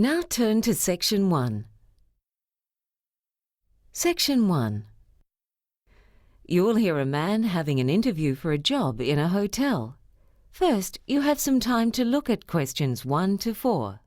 Now turn to Section 1. Section 1. You will hear a man having an interview for a job in a hotel. First, you have some time to look at questions 1 to 4.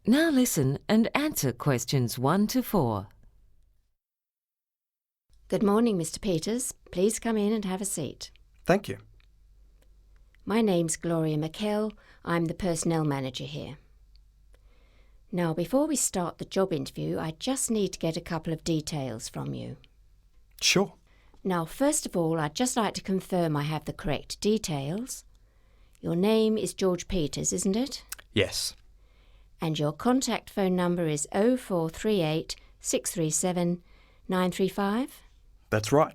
Now listen and answer questions 1 to 4. Good morning, Mr. Peters. Please come in and have a seat. Thank you. My name's Gloria McKell. I'm the personnel manager here. Now, before we start the job interview, I just need to get a couple of details from you. Sure. Now, first of all, I'd just like to confirm I have the correct details. Your name is George Peters, isn't it? Yes. And your contact phone number is 0438 637 935? That's right.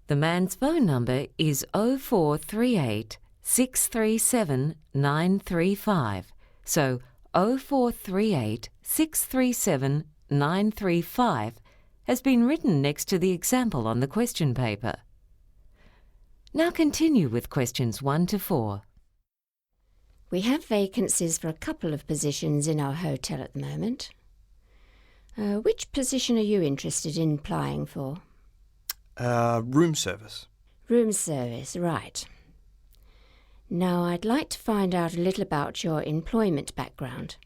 The man's phone number is 0438 637 935. So 0438 637 935 has been written next to the example on the question paper. Now continue with questions 1 to 4. We have vacancies for a couple of positions in our hotel at the moment. Which position are you interested in applying for? Room service. Room service, right. Now, I'd like to find out a little about your employment background.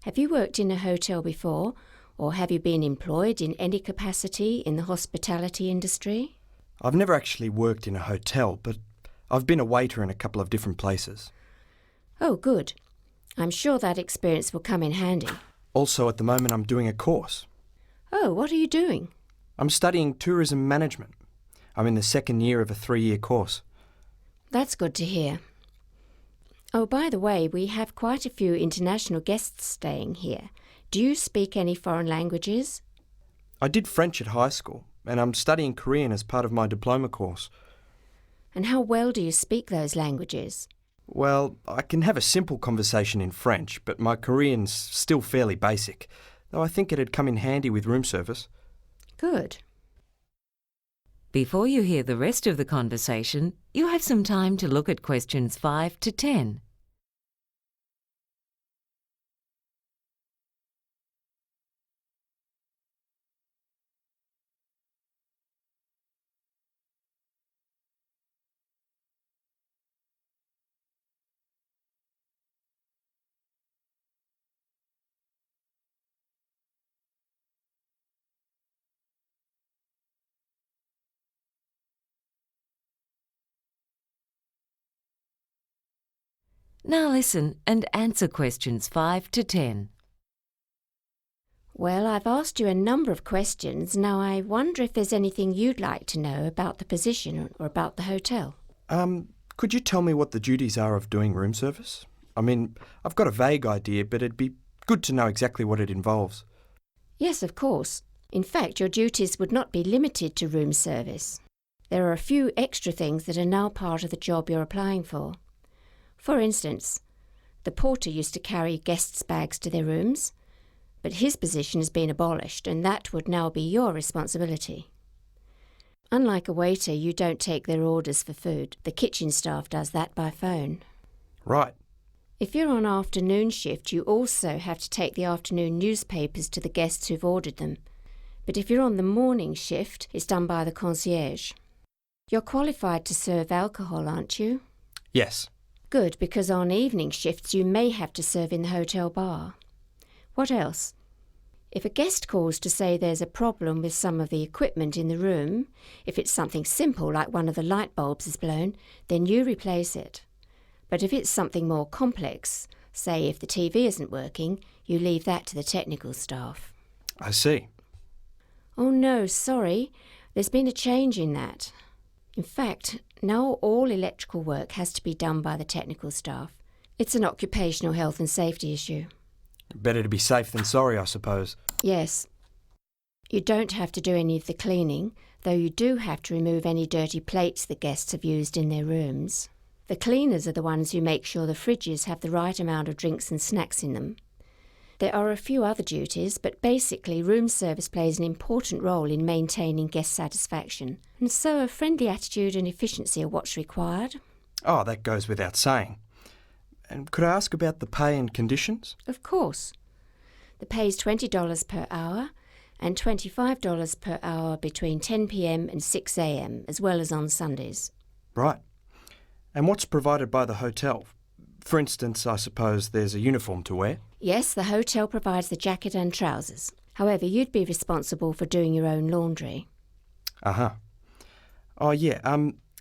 Have you worked in a hotel before, or have you been employed in any capacity in the hospitality industry? I've never actually worked in a hotel, but I've been a waiter in a couple of different places. Oh, good. I'm sure that experience will come in handy. Also, at the moment, I'm doing a course. Oh, what are you doing? I'm studying tourism management. I'm in the second year of a 3-year course. That's good to hear. Oh, by the way, we have quite a few international guests staying here. Do you speak any foreign languages? I did French at high school, and I'm studying Korean as part of my diploma course. And how well do you speak those languages? Well, I can have a simple conversation in French, but my Korean's still fairly basic, though I think it'd come in handy with room service. Good. Before you hear the rest of the conversation, you have some time to look at questions 5 to 10. Now listen and answer questions 5 to 10. Well, I've asked you a number of questions. Now I wonder if there's anything you'd like to know about the position or about the hotel. Could you tell me what the duties are of doing room service? I mean, I've got a vague idea, but it'd be good to know exactly what it involves. Yes, of course. In fact, your duties would not be limited to room service. There are a few extra things that are now part of the job you're applying for. For instance, the porter used to carry guests' bags to their rooms, but his position has been abolished and that would now be your responsibility. Unlike a waiter, you don't take their orders for food. The kitchen staff does that by phone. Right. If you're on afternoon shift, you also have to take the afternoon newspapers to the guests who've ordered them. But if you're on the morning shift, it's done by the concierge. You're qualified to serve alcohol, aren't you? Yes. Good, because on evening shifts you may have to serve in the hotel bar. What else? If a guest calls to say there's a problem with some of the equipment in the room, if it's something simple like one of the light bulbs is blown, then you replace it. But if it's something more complex, say if the TV isn't working, you leave that to the technical staff. I see. Oh no, sorry. There's been a change in that. In fact, now all electrical work has to be done by the technical staff. It's an occupational health and safety issue. Better to be safe than sorry, I suppose. Yes. You don't have to do any of the cleaning, though you do have to remove any dirty plates the guests have used in their rooms. The cleaners are the ones who make sure the fridges have the right amount of drinks and snacks in them. There are a few other duties, but basically room service plays an important role in maintaining guest satisfaction, and so a friendly attitude and efficiency are what's required. Oh, that goes without saying. And could I ask about the pay and conditions? Of course. The pay is $20 per hour and $25 per hour between 10 p.m. and 6 a.m, as well as on Sundays. Right. And what's provided by the hotel? For instance, I suppose there's a uniform to wear? Yes, the hotel provides the jacket and trousers. However, you'd be responsible for doing your own laundry. Uh-huh. Oh, yeah.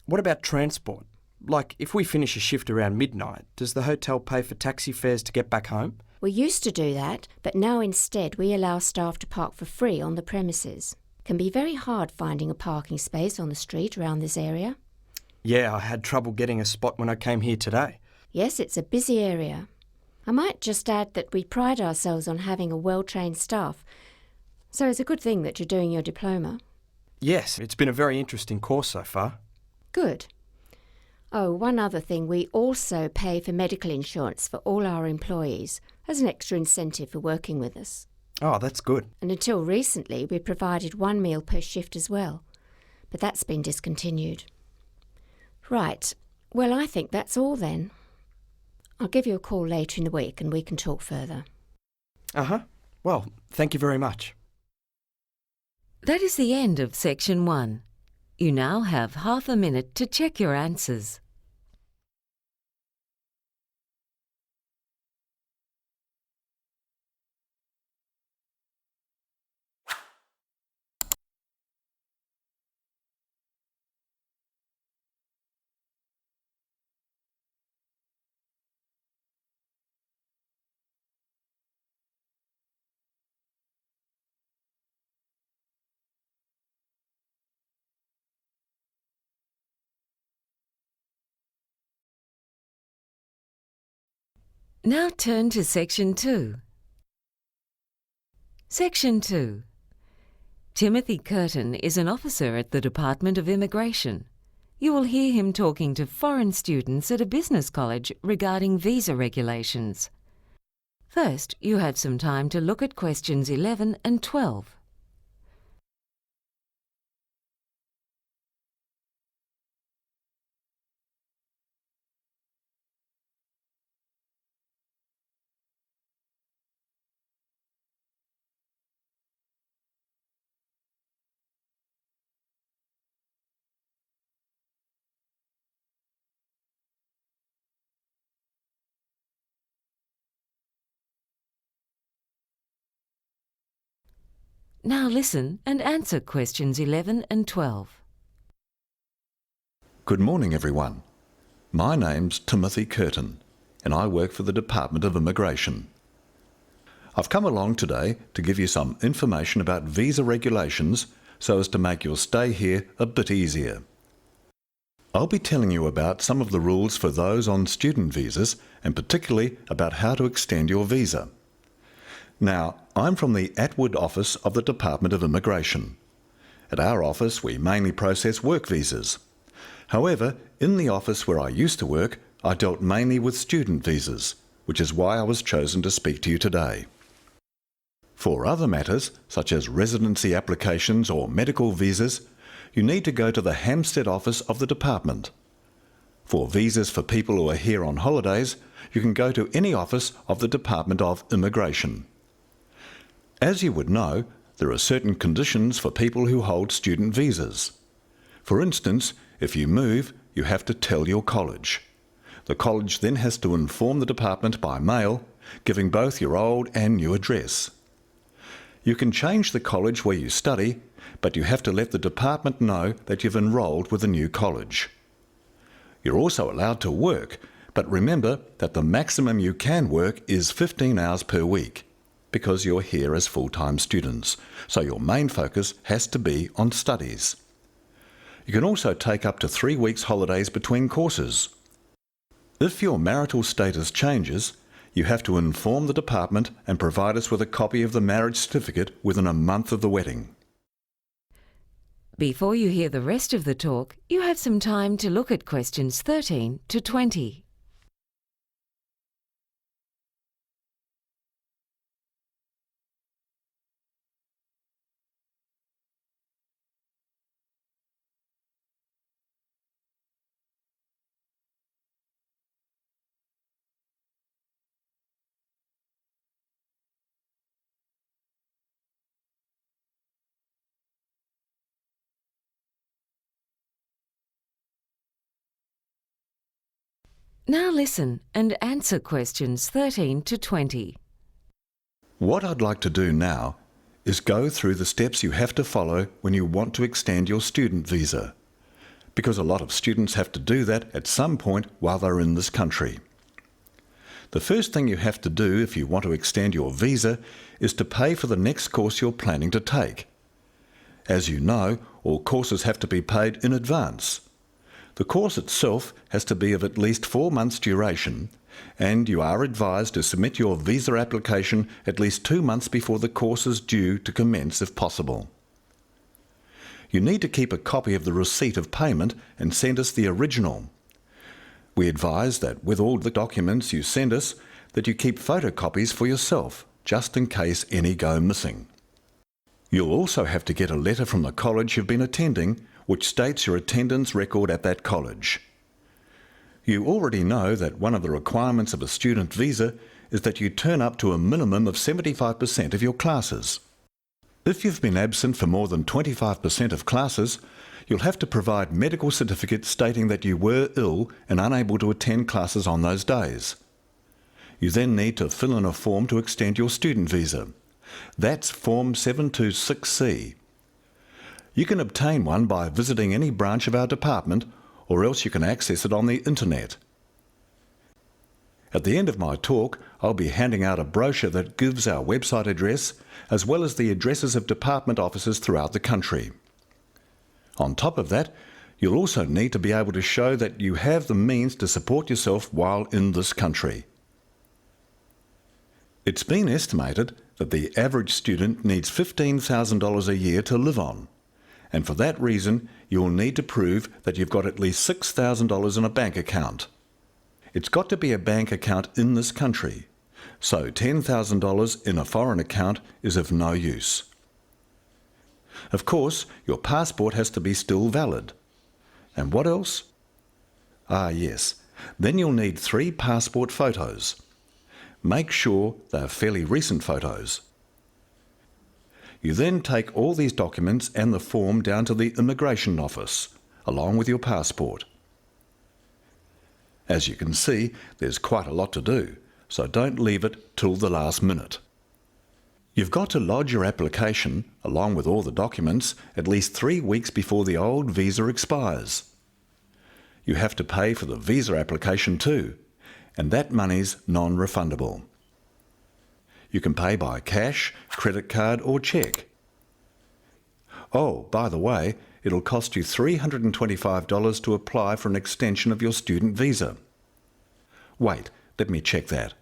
What about transport? Like, if we finish a shift around midnight, does the hotel pay for taxi fares to get back home? We used to do that, but now instead we allow staff to park for free on the premises. It can be very hard finding a parking space on the street around this area. Yeah, I had trouble getting a spot when I came here today. Yes, it's a busy area. I might just add that we pride ourselves on having a well-trained staff, so it's a good thing that you're doing your diploma. Yes, it's been a very interesting course so far. Good. Oh, one other thing, we also pay for medical insurance for all our employees as an extra incentive for working with us. Oh, that's good. And until recently, we provided one meal per shift as well, but that's been discontinued. Right. Well, I think that's all then. I'll give you a call later in the week and we can talk further. Uh-huh. Well, thank you very much. That is the end of Section 1. You now have half a minute to check your answers. Now turn to Section 2. Section 2. Timothy Curtin is an officer at the Department of Immigration. You will hear him talking to foreign students at a business college regarding visa regulations. First, you have some time to look at questions 11 and 12. Now listen and answer questions 11 and 12. Good morning, everyone. My name's Timothy Curtin, and I work for the Department of Immigration. I've come along today to give you some information about visa regulations so as to make your stay here a bit easier. I'll be telling you about some of the rules for those on student visas and particularly about how to extend your visa. Now, I'm from the Atwood office of the Department of Immigration. At our office, we mainly process work visas. However, in the office where I used to work, I dealt mainly with student visas, which is why I was chosen to speak to you today. For other matters, such as residency applications or medical visas, you need to go to the Hampstead office of the department. For visas for people who are here on holidays, you can go to any office of the Department of Immigration. As you would know, there are certain conditions for people who hold student visas. For instance, if you move, you have to tell your college. The college then has to inform the department by mail, giving both your old and new address. You can change the college where you study, but you have to let the department know that you've enrolled with a new college. You're also allowed to work, but remember that the maximum you can work is 15 hours per week, because you're here as full-time students, so your main focus has to be on studies. You can also take up to 3 weeks holidays between courses. If your marital status changes, you have to inform the department and provide us with a copy of the marriage certificate within a month of the wedding. Before you hear the rest of the talk, you have some time to look at questions 13 to 20. Now listen and answer questions 13 to 20. What I'd like to do now is go through the steps you have to follow when you want to extend your student visa, because a lot of students have to do that at some point while they're in this country. The first thing you have to do if you want to extend your visa is to pay for the next course you're planning to take. As you know, all courses have to be paid in advance. The course itself has to be of at least 4 months' duration, and you are advised to submit your visa application at least 2 months before the course is due to commence if possible. You need to keep a copy of the receipt of payment and send us the original. We advise that with all the documents you send us, that you keep photocopies for yourself, just in case any go missing. You'll also have to get a letter from the college you've been attending, which states your attendance record at that college. You already know that one of the requirements of a student visa is that you turn up to a minimum of 75% of your classes. If you've been absent for more than 25% of classes, you'll have to provide medical certificates stating that you were ill and unable to attend classes on those days. You then need to fill in a form to extend your student visa. That's Form 726C. You can obtain one by visiting any branch of our department, or else you can access it on the internet. At the end of my talk, I'll be handing out a brochure that gives our website address, as well as the addresses of department offices throughout the country. On top of that, you'll also need to be able to show that you have the means to support yourself while in this country. It's been estimated that the average student needs $15,000 a year to live on. And for that reason, you'll need to prove that you've got at least $6,000 in a bank account. It's got to be a bank account in this country, so $10,000 in a foreign account is of no use. Of course, your passport has to be still valid. And what else? Yes, then you'll need 3 passport photos. Make sure they're fairly recent photos. You then take all these documents and the form down to the immigration office, along with your passport. As you can see, there's quite a lot to do, so don't leave it till the last minute. You've got to lodge your application, along with all the documents, at least 3 weeks before the old visa expires. You have to pay for the visa application too, and that money's non-refundable. You can pay by cash, credit card or cheque. Oh, by the way, it'll cost you $325 to apply for an extension of your student visa. Wait, let me check that.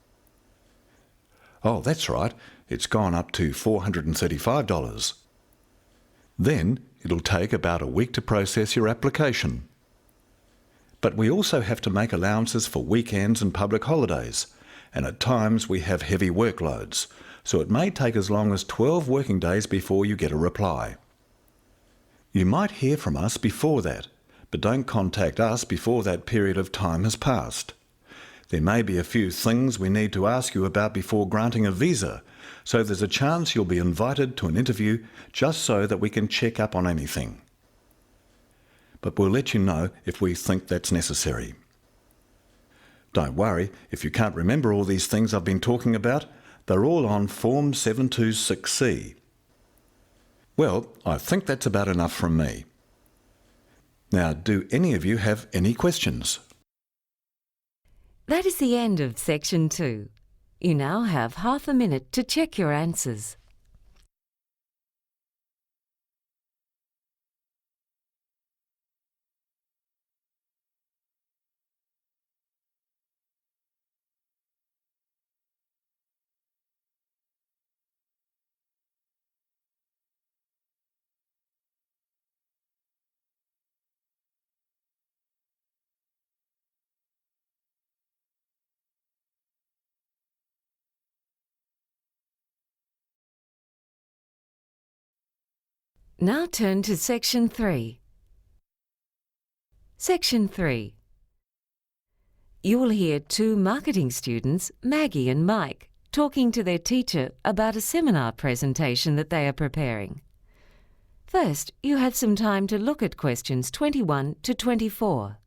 Oh, that's right, it's gone up to $435. Then it'll take about a week to process your application. But we also have to make allowances for weekends and public holidays, and at times we have heavy workloads, so it may take as long as 12 working days before you get a reply. You might hear from us before that, but don't contact us before that period of time has passed. There may be a few things we need to ask you about before granting a visa, so there's a chance you'll be invited to an interview just so that we can check up on anything. But we'll let you know if we think that's necessary. Don't worry, if you can't remember all these things I've been talking about, they're all on Form 726C. Well, I think that's about enough from me. Now, do any of you have any questions? That is the end of Section 2. You now have half a minute to check your answers. Now turn to Section 3. Section 3. You will hear two marketing students, Maggie and Mike, talking to their teacher about a seminar presentation that they are preparing. First, you have some time to look at questions 21 to 24.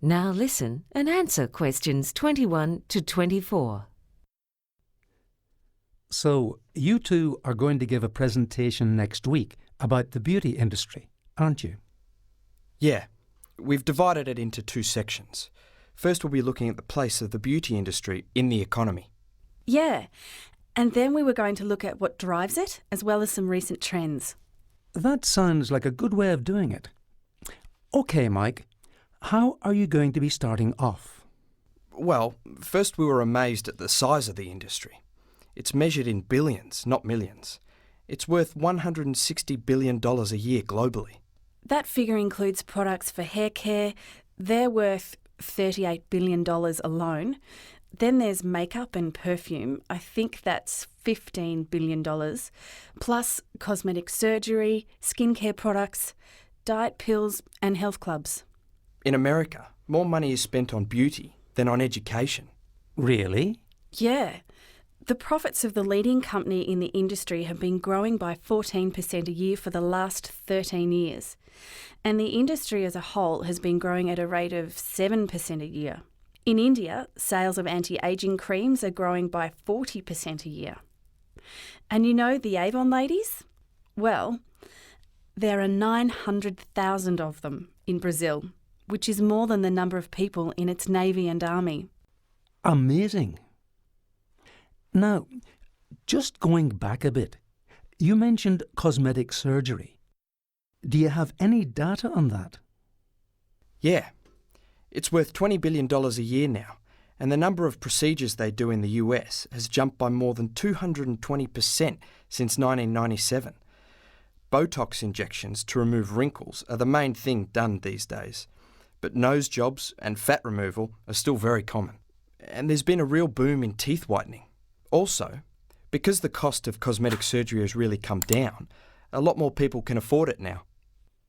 Now listen and answer questions 21 to 24. So, you two are going to give a presentation next week about the beauty industry, aren't you? Yeah, we've divided it into two sections. First we'll be looking at the place of the beauty industry in the economy. Yeah, and then we were going to look at what drives it, as well as some recent trends. That sounds like a good way of doing it. OK, Mike, how are you going to be starting off? Well, first we were amazed at the size of the industry. It's measured in billions, not millions. It's worth $160 billion a year globally. That figure includes products for hair care. They're worth $38 billion alone. Then there's makeup and perfume. I think that's $15 billion. Plus cosmetic surgery, skincare products, diet pills and health clubs. In America, more money is spent on beauty than on education. Really? Yeah. The profits of the leading company in the industry have been growing by 14% a year for the last 13 years. And the industry as a whole has been growing at a rate of 7% a year. In India, sales of anti-aging creams are growing by 40% a year. And you know the Avon ladies? Well, there are 900,000 of them in Brazil, which is more than the number of people in its navy and army. Amazing. Now, just going back a bit, you mentioned cosmetic surgery. Do you have any data on that? Yeah, it's worth $20 billion a year now, and the number of procedures they do in the US has jumped by more than 220% since 1997. Botox injections to remove wrinkles are the main thing done these days, but nose jobs and fat removal are still very common. And there's been a real boom in teeth whitening. Also, because the cost of cosmetic surgery has really come down, a lot more people can afford it now.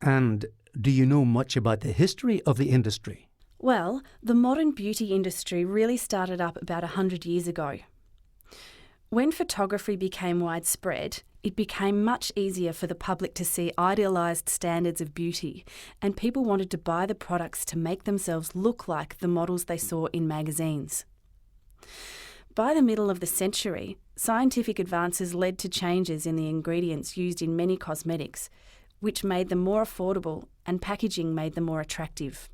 And do you know much about the history of the industry? Well, the modern beauty industry really started up about 100 years ago. When photography became widespread, it became much easier for the public to see idealised standards of beauty, and people wanted to buy the products to make themselves look like the models they saw in magazines. By the middle of the century, scientific advances led to changes in the ingredients used in many cosmetics, which made them more affordable, and packaging made them more attractive.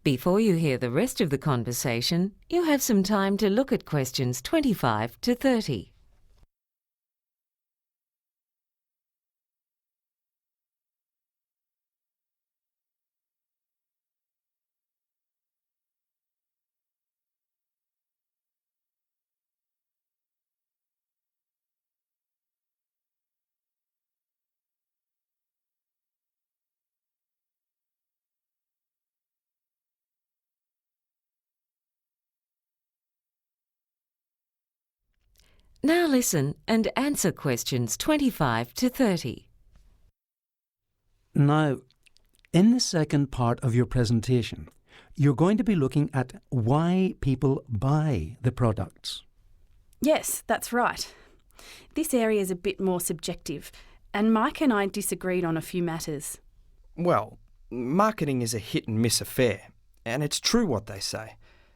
Before you hear the rest of the conversation, you have some time to look at questions 25 to 30. Now listen and answer questions 25 to 30. Now, in the second part of your presentation, you're going to be looking at why people buy the products. Yes, that's right. This area is a bit more subjective, and Mike and I disagreed on a few matters. Well, marketing is a hit and miss affair, and it's true what they say,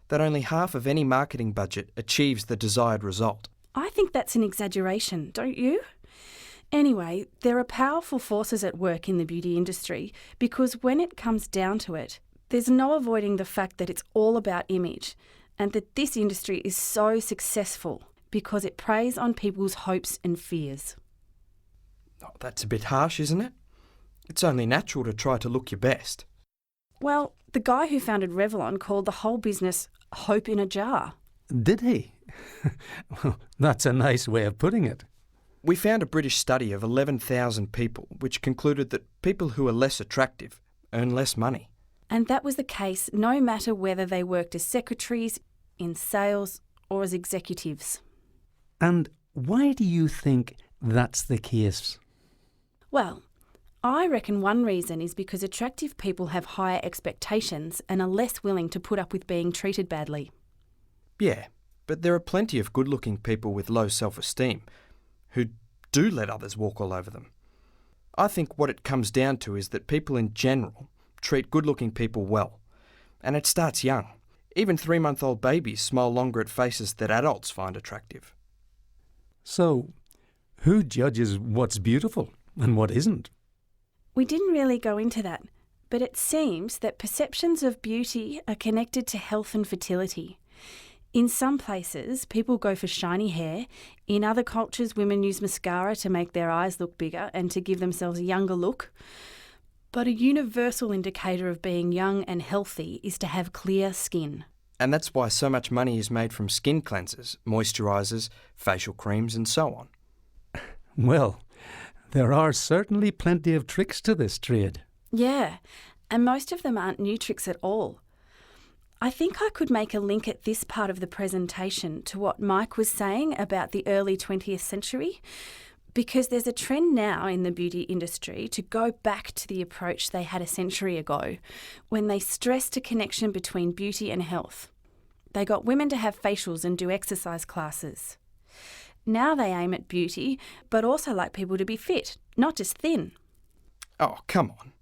that only half of any marketing budget achieves the desired result. I think that's an exaggeration, don't you? Anyway, there are powerful forces at work in the beauty industry because when it comes down to it, there's no avoiding the fact that it's all about image and that this industry is so successful because it preys on people's hopes and fears. Oh, that's a bit harsh, isn't it? It's only natural to try to look your best. Well, the guy who founded Revlon called the whole business hope in a jar. Did he? Well, that's a nice way of putting it. We found a British study of 11,000 people which concluded that people who are less attractive earn less money. And that was the case no matter whether they worked as secretaries, in sales, or as executives. And why do you think that's the case? Well, I reckon one reason is because attractive people have higher expectations and are less willing to put up with being treated badly. Yeah, but there are plenty of good-looking people with low self-esteem who do let others walk all over them. I think what it comes down to is that people in general treat good-looking people well. And it starts young. Even 3-month-old babies smile longer at faces that adults find attractive. So, who judges what's beautiful and what isn't? We didn't really go into that, but it seems that perceptions of beauty are connected to health and fertility. In some places, people go for shiny hair. In other cultures, women use mascara to make their eyes look bigger and to give themselves a younger look. But a universal indicator of being young and healthy is to have clear skin. And that's why so much money is made from skin cleansers, moisturisers, facial creams and so on. Well, there are certainly plenty of tricks to this trade. Yeah, and most of them aren't new tricks at all. I think I could make a link at this part of the presentation to what Mike was saying about the early 20th century, because there's a trend now in the beauty industry to go back to the approach they had a century ago, when they stressed a connection between beauty and health. They got women to have facials and do exercise classes. Now they aim at beauty, but also like people to be fit, not just thin. Oh, come on.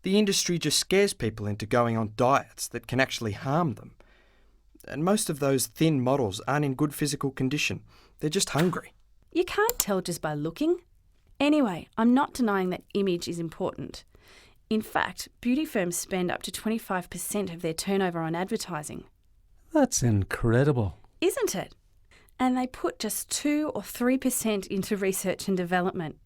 The industry just scares people into going on diets that can actually harm them. And most of those thin models aren't in good physical condition. They're just hungry. You can't tell just by looking. Anyway, I'm not denying that image is important. In fact, beauty firms spend up to 25% of their turnover on advertising. That's incredible. Isn't it? And they put just 2 or 3% into research and development.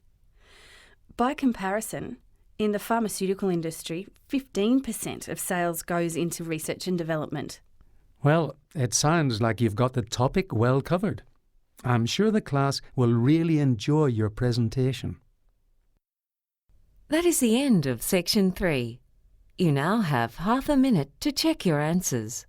By comparison, in the pharmaceutical industry, 15% of sales goes into research and development. Well, it sounds like you've got the topic well covered. I'm sure the class will really enjoy your presentation. That is the end of Section 3. You now have half a minute to check your answers.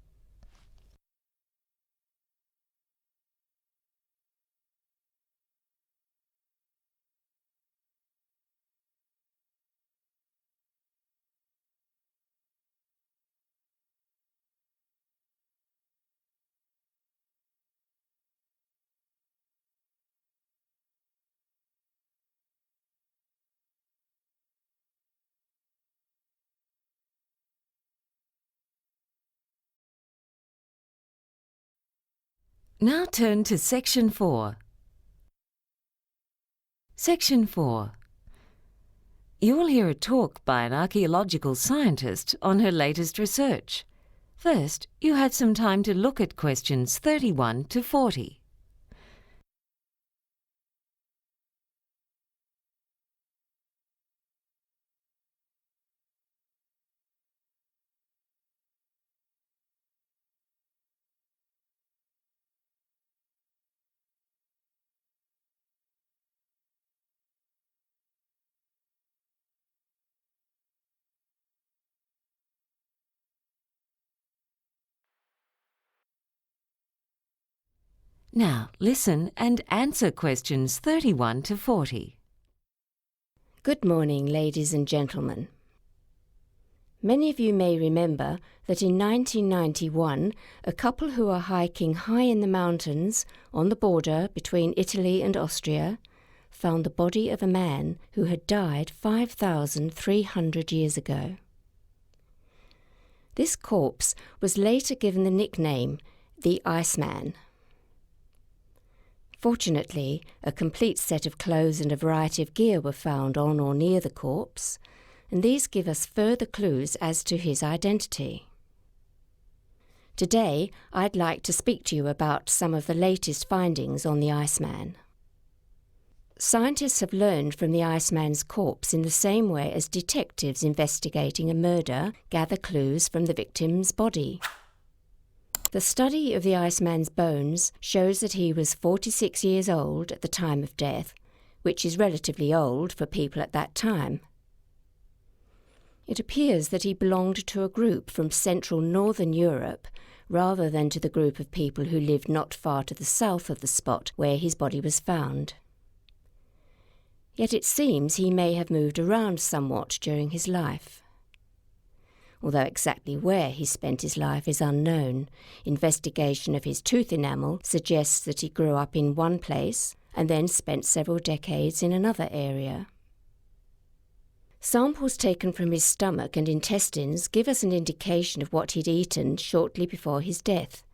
Now turn to Section 4. Section 4. You will hear a talk by an archaeological scientist on her latest research. First, you had some time to look at questions 31 to 40. Now listen and answer questions 31 to 40. Good morning, ladies and gentlemen. Many of you may remember that in 1991, a couple who are hiking high in the mountains on the border between Italy and Austria found the body of a man who had died 5,300 years ago. This corpse was later given the nickname the Iceman. Fortunately, a complete set of clothes and a variety of gear were found on or near the corpse, and these give us further clues as to his identity. Today, I'd like to speak to you about some of the latest findings on the Iceman. Scientists have learned from the Iceman's corpse in the same way as detectives investigating a murder gather clues from the victim's body. The study of the Iceman's bones shows that he was 46 years old at the time of death, which is relatively old for people at that time. It appears that he belonged to a group from central northern Europe rather than to the group of people who lived not far to the south of the spot where his body was found. Yet it seems he may have moved around somewhat during his life. Although exactly where he spent his life is unknown, investigation of his tooth enamel suggests that he grew up in one place and then spent several decades in another area. Samples taken from his stomach and intestines give us an indication of what he'd eaten shortly before his death,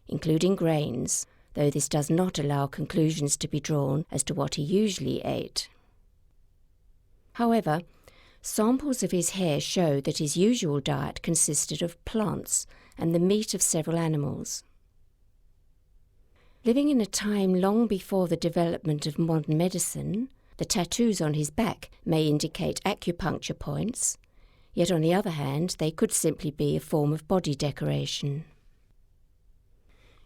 including grains, though this does not allow conclusions to be drawn as to what he usually ate. However, samples of his hair show that his usual diet consisted of plants and the meat of several animals. Living in a time long before the development of modern medicine, the tattoos on his back may indicate acupuncture points, yet on the other hand they could simply be a form of body decoration.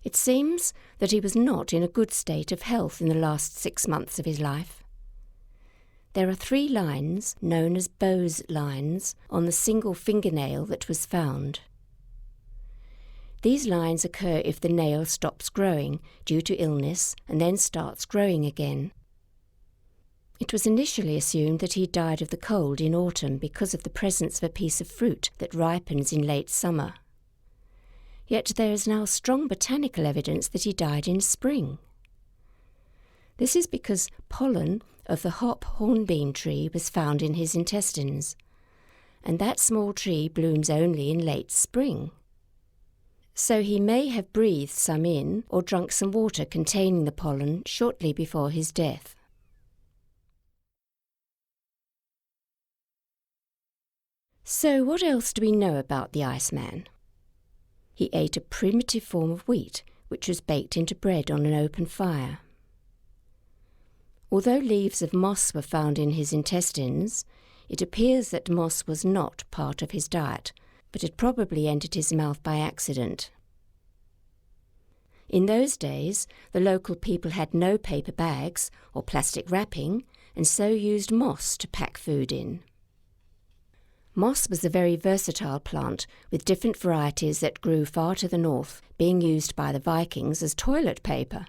It seems that he was not in a good state of health in the last 6 months of his life. There are 3 lines, known as Bowes lines, on the single fingernail that was found. These lines occur if the nail stops growing due to illness and then starts growing again. It was initially assumed that he died of the cold in autumn because of the presence of a piece of fruit that ripens in late summer. Yet there is now strong botanical evidence that he died in spring. This is because pollen of the hop hornbeam tree was found in his intestines, and that small tree blooms only in late spring. So he may have breathed some in or drunk some water containing the pollen shortly before his death. So what else do we know about the Iceman? He ate a primitive form of wheat, which was baked into bread on an open fire. Although leaves of moss were found in his intestines, it appears that moss was not part of his diet, but had probably entered his mouth by accident. In those days, the local people had no paper bags or plastic wrapping, and so used moss to pack food in. Moss was a very versatile plant, with different varieties that grew far to the north, being used by the Vikings as toilet paper.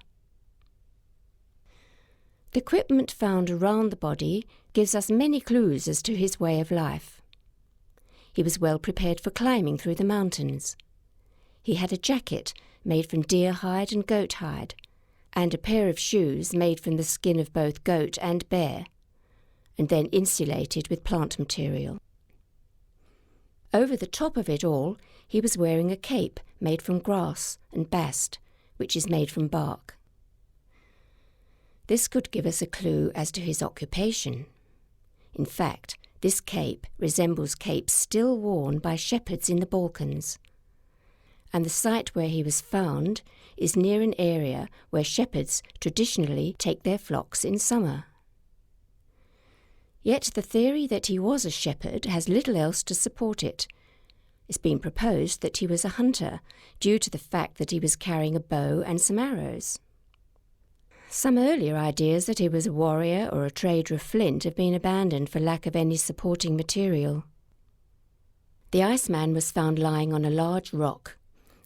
The equipment found around the body gives us many clues as to his way of life. He was well prepared for climbing through the mountains. He had a jacket made from deer hide and goat hide, and a pair of shoes made from the skin of both goat and bear, and then insulated with plant material. Over the top of it all, he was wearing a cape made from grass and bast, which is made from bark. This could give us a clue as to his occupation. In fact, this cape resembles capes still worn by shepherds in the Balkans, and the site where he was found is near an area where shepherds traditionally take their flocks in summer. Yet the theory that he was a shepherd has little else to support it. It's been proposed that he was a hunter, due to the fact that he was carrying a bow and some arrows. Some earlier ideas that he was a warrior or a trader of flint have been abandoned for lack of any supporting material. The Iceman was found lying on a large rock,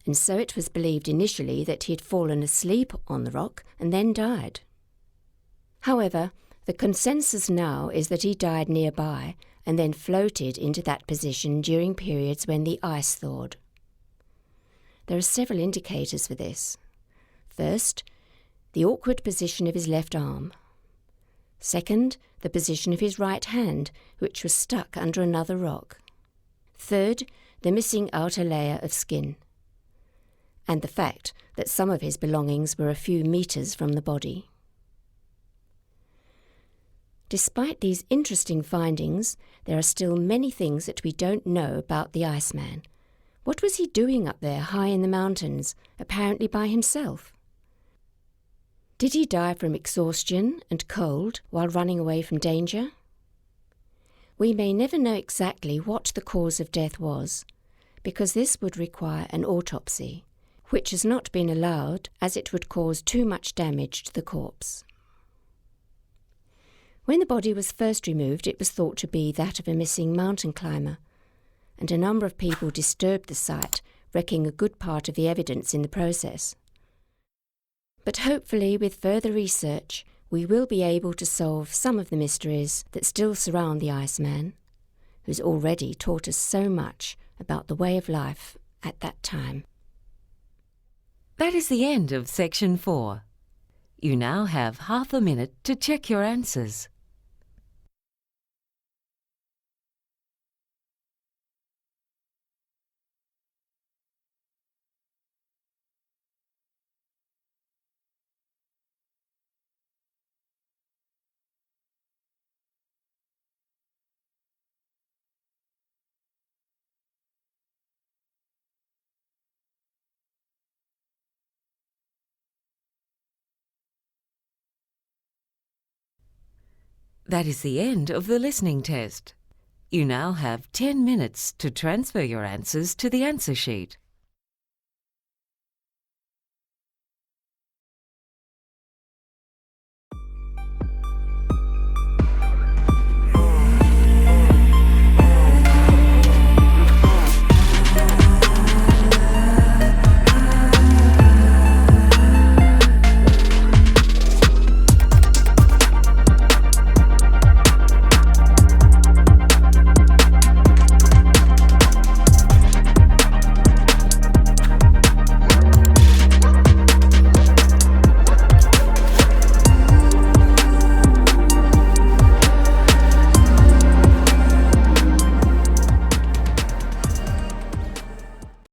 and so it was believed initially that he had fallen asleep on the rock and then died. However, the consensus now is that he died nearby and then floated into that position during periods when the ice thawed. There are several indicators for this. First, the awkward position of his left arm. Second, the position of his right hand, which was stuck under another rock. Third, the missing outer layer of skin. And the fact that some of his belongings were a few metres from the body. Despite these interesting findings, there are still many things that we don't know about the Iceman. What was he doing up there high in the mountains, apparently by himself? Did he die from exhaustion and cold while running away from danger? We may never know exactly what the cause of death was, because this would require an autopsy, which has not been allowed as it would cause too much damage to the corpse. When the body was first removed, it was thought to be that of a missing mountain climber, and a number of people disturbed the site, wrecking a good part of the evidence in the process. But hopefully, with further research, we will be able to solve some of the mysteries that still surround the Iceman, who's already taught us so much about the way of life at that time. That is the end of Section 4. You now have half a minute to check your answers. That is the end of the listening test. You now have 10 minutes to transfer your answers to the answer sheet.